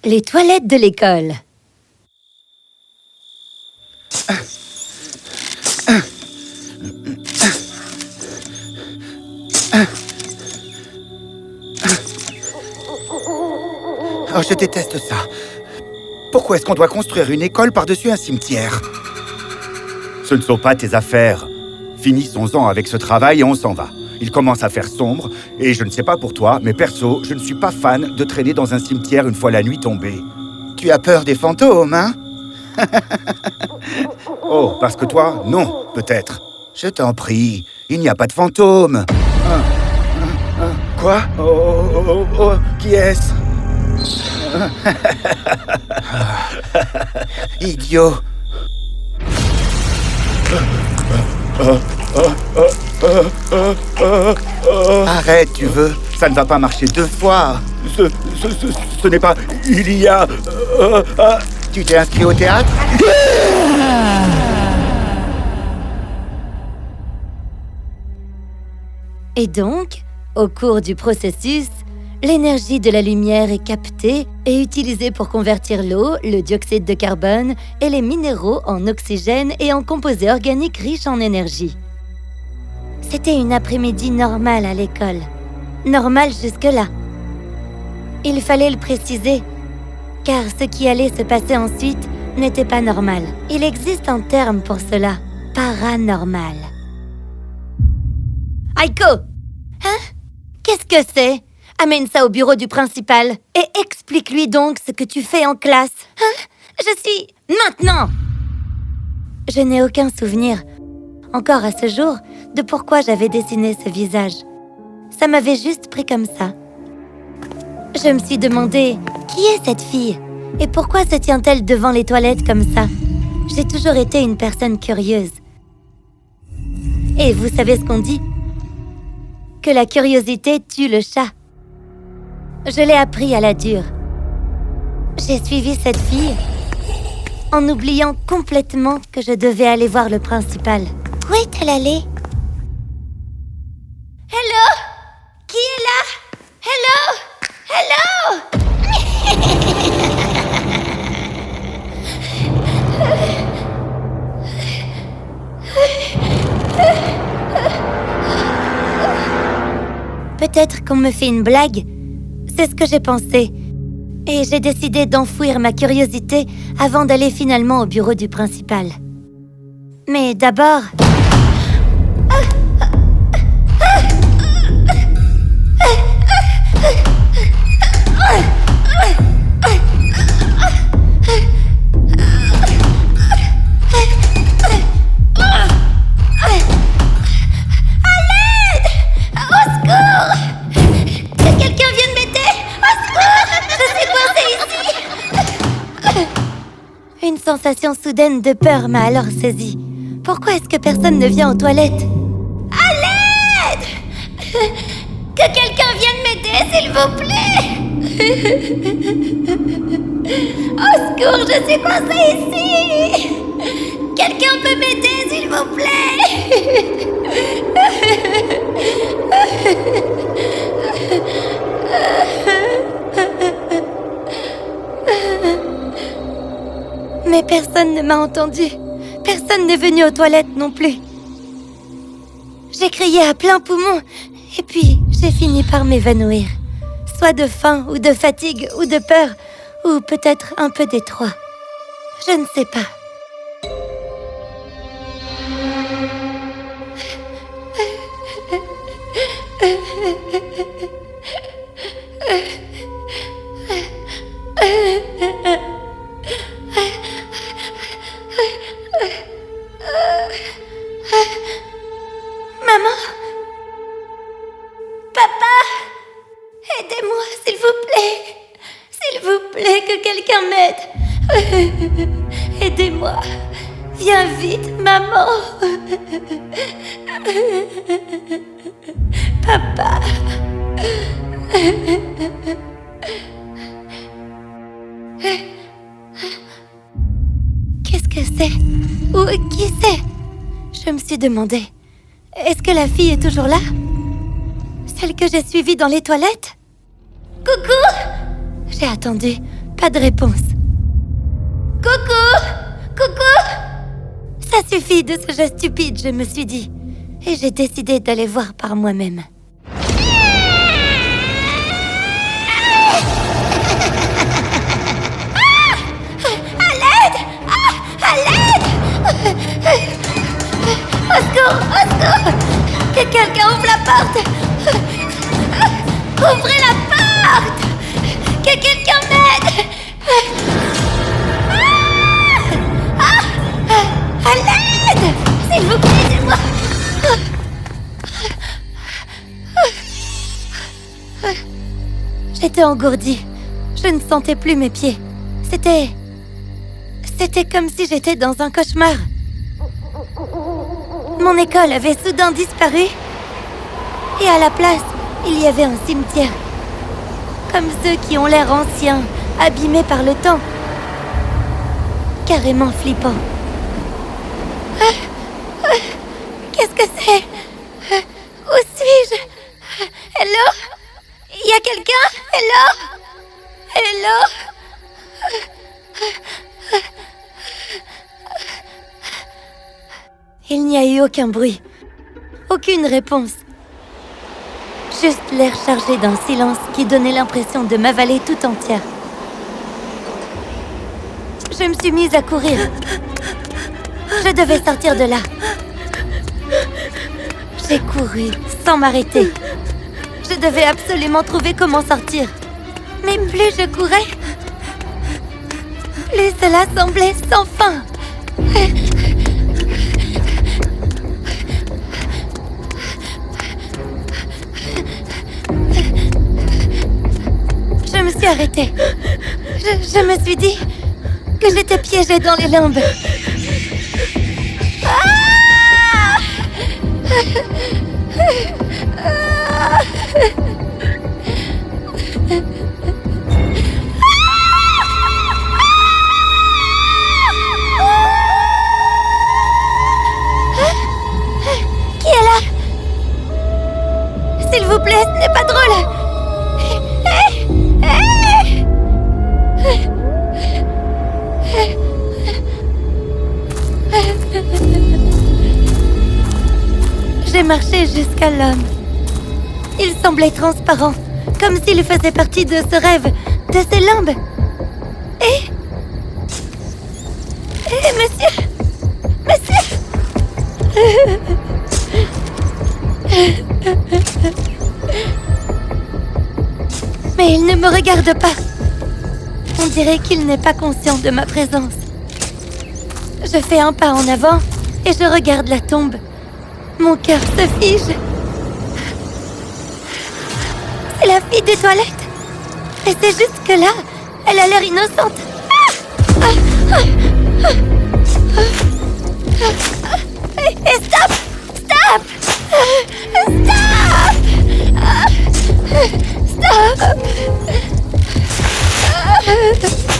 Les toilettes de l'école. Oh, je déteste ça. Pourquoi est-ce qu'on doit construire une école par-dessus un cimetière? Ce ne sont pas tes affaires. Finissons-en avec ce travail et on s'en va. Il commence à faire sombre, et je ne sais pas pour toi, mais perso, je ne suis pas fan de traîner dans un cimetière une fois la nuit tombée. Tu as peur des fantômes, hein? Oh, parce que toi, non, peut-être. Je t'en prie, il n'y a pas de fantômes. Quoi? Oh, qui est-ce? Idiot. Arrête, tu veux? Ça ne va pas marcher 2 fois. Ce n'est pas... Il y a... Tu t'es inscrit au théâtre? Et donc, au cours du processus, l'énergie de la lumière est captée et utilisée pour convertir l'eau, le dioxyde de carbone et les minéraux en oxygène et en composés organiques riches en énergie. C'était une après-midi normale à l'école. Normale jusque-là. Il fallait le préciser, car ce qui allait se passer ensuite n'était pas normal. Il existe un terme pour cela, paranormal. Aiko! Hein? Qu'est-ce que c'est? Amène ça au bureau du principal et explique-lui donc ce que tu fais en classe. Hein? Je suis... Maintenant! Je n'ai aucun souvenir, encore à ce jour, de pourquoi j'avais dessiné ce visage. Ça m'avait juste pris comme ça. Je me suis demandé, qui est cette fille? Et pourquoi se tient-elle devant les toilettes comme ça? J'ai toujours été une personne curieuse. Et vous savez ce qu'on dit? Que la curiosité tue le chat. Je l'ai appris à la dure. J'ai suivi cette fille en oubliant complètement que je devais aller voir le principal. Où est-elle allée? Hello? Qui est là? Hello? Peut-être qu'on me fait une blague. C'est ce que j'ai pensé. Et j'ai décidé d'enfouir ma curiosité avant d'aller finalement au bureau du principal. Mais d'abord... Une sensation soudaine de peur m'a alors saisie. Pourquoi est-ce que personne ne vient aux toilettes? À l'aide! Que quelqu'un vienne m'aider, s'il vous plaît! Au secours, je suis coincée ici! Quelqu'un peut m'aider, s'il vous plaît! Mais personne ne m'a entendu. Personne n'est venu aux toilettes non plus. J'ai crié à plein poumon et puis j'ai fini par m'évanouir. Soit de faim ou de fatigue ou de peur ou peut-être un peu des trois. Je ne sais pas. Maman? Papa? Aidez-moi, s'il vous plaît. S'il vous plaît, que quelqu'un m'aide. Aidez-moi. Viens vite, maman. Papa. Qu'est-ce que c'est? Ou qui c'est? Je me suis demandé. Est-ce que la fille est toujours là? Celle que j'ai suivie dans les toilettes? Coucou! J'ai attendu. Pas de réponse. Coucou! Coucou! Ça suffit de ce jeu stupide, je me suis dit. Et j'ai décidé d'aller voir par moi-même. À l'aide! À l'aide! Au secours! Au secours! Que quelqu'un ouvre la porte! Ouvrez la porte! Que quelqu'un m'aide! À l'aide! S'il vous plaît, aidez-moi! J'étais engourdie. Je ne sentais plus mes pieds. C'était comme si j'étais dans un cauchemar. Mon école avait soudain disparu. Et à la place, il y avait un cimetière. Comme ceux qui ont l'air anciens, abîmés par le temps. Carrément flippant. Qu'est-ce que c'est? Où suis-je? Hello? Il y a quelqu'un? Hello? Hello? Il n'y a eu aucun bruit. Aucune réponse. Juste l'air chargé d'un silence qui donnait l'impression de m'avaler tout entière. Je me suis mise à courir. Je devais sortir de là. J'ai couru sans m'arrêter. Je devais absolument trouver comment sortir. Mais plus je courais, plus cela semblait sans fin. Je me suis arrêtée. Je me suis dit que j'étais piégée dans les limbes. Qui est là? S'il vous plaît, ce n'est pas drôle. J'ai marché jusqu'à l'homme. Il semblait transparent, comme s'il faisait partie de ce rêve, de ces limbes. Et monsieur! Monsieur! Mais il ne me regarde pas. On dirait qu'il n'est pas conscient de ma présence. Je fais un pas en avant et je regarde la tombe. Mon cœur se fige. C'est la fille des toilettes. Et c'est juste que là, elle a l'air innocente. Et stop! Stop! Stop! Stop!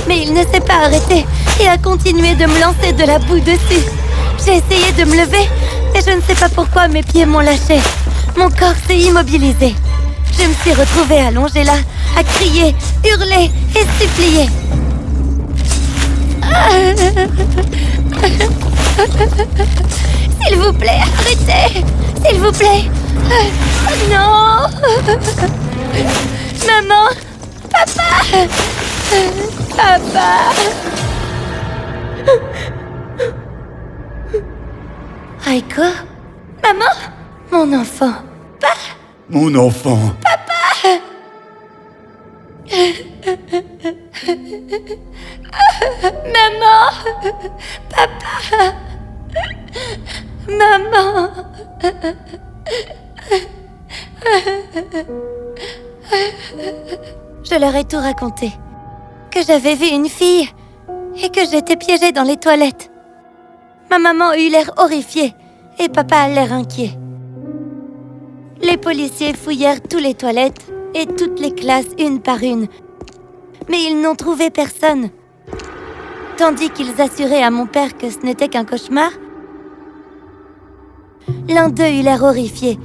Mais il ne s'est pas arrêté et a continué de me lancer de la boue dessus. J'ai essayé de me lever et je ne sais pas pourquoi mes pieds m'ont lâché. Mon corps s'est immobilisé. Je me suis retrouvée allongée là, à crier, hurler et supplier. S'il vous plaît, arrêtez! S'il vous plaît! Non! Maman! Papa! Papa! Aiko? Maman? Mon enfant! Papa! Mon enfant! Papa! Maman! Papa! Maman! Je leur ai tout raconté. Que j'avais vu une fille et que j'étais piégée dans les toilettes. Ma maman a eu l'air horrifiée et papa a l'air inquiet. Les policiers fouillèrent toutes les toilettes et toutes les classes une par une. Mais ils n'ont trouvé personne. Tandis qu'ils assuraient à mon père que ce n'était qu'un cauchemar, l'un d'eux eut l'air horrifié.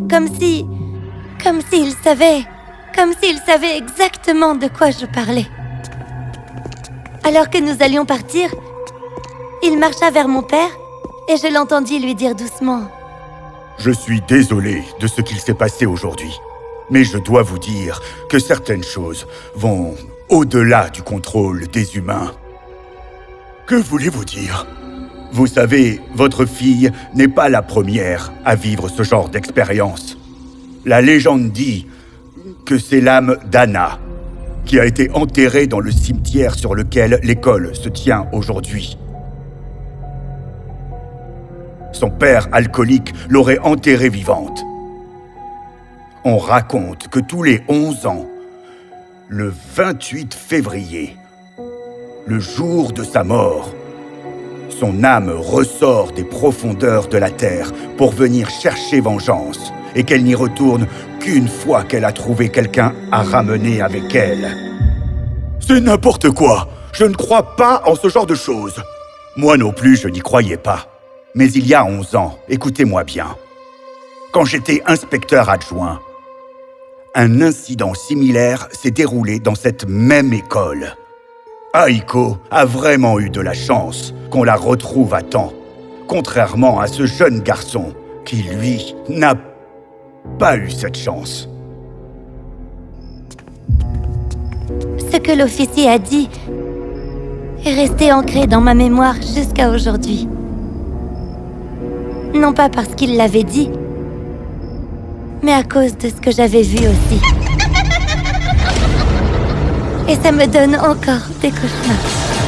Comme s'il savait exactement de quoi je parlais. Alors que nous allions partir, il marcha vers mon père et je l'entendis lui dire doucement. Je suis désolé de ce qu'il s'est passé aujourd'hui, mais je dois vous dire que certaines choses vont au-delà du contrôle des humains. Que voulez-vous dire? Vous savez, votre fille n'est pas la première à vivre ce genre d'expérience. La légende dit que c'est l'âme d'Anna qui a été enterrée dans le cimetière sur lequel l'école se tient aujourd'hui. Son père alcoolique l'aurait enterrée vivante. On raconte que tous les 11 ans, le 28 février, le jour de sa mort, son âme ressort des profondeurs de la terre pour venir chercher vengeance et qu'elle n'y retourne qu'une fois qu'elle a trouvé quelqu'un à ramener avec elle. C'est n'importe quoi! Je ne crois pas en ce genre de choses. Moi non plus, je n'y croyais pas. Mais il y a 11 ans, écoutez-moi bien, quand j'étais inspecteur adjoint, un incident similaire s'est déroulé dans cette même école. Aiko a vraiment eu de la chance qu'on la retrouve à temps, contrairement à ce jeune garçon qui, lui, n'a pas eu cette chance. Ce que l'officier a dit est resté ancré dans ma mémoire jusqu'à aujourd'hui. Non pas parce qu'il l'avait dit, mais à cause de ce que j'avais vu aussi. Et ça me donne encore des cauchemars.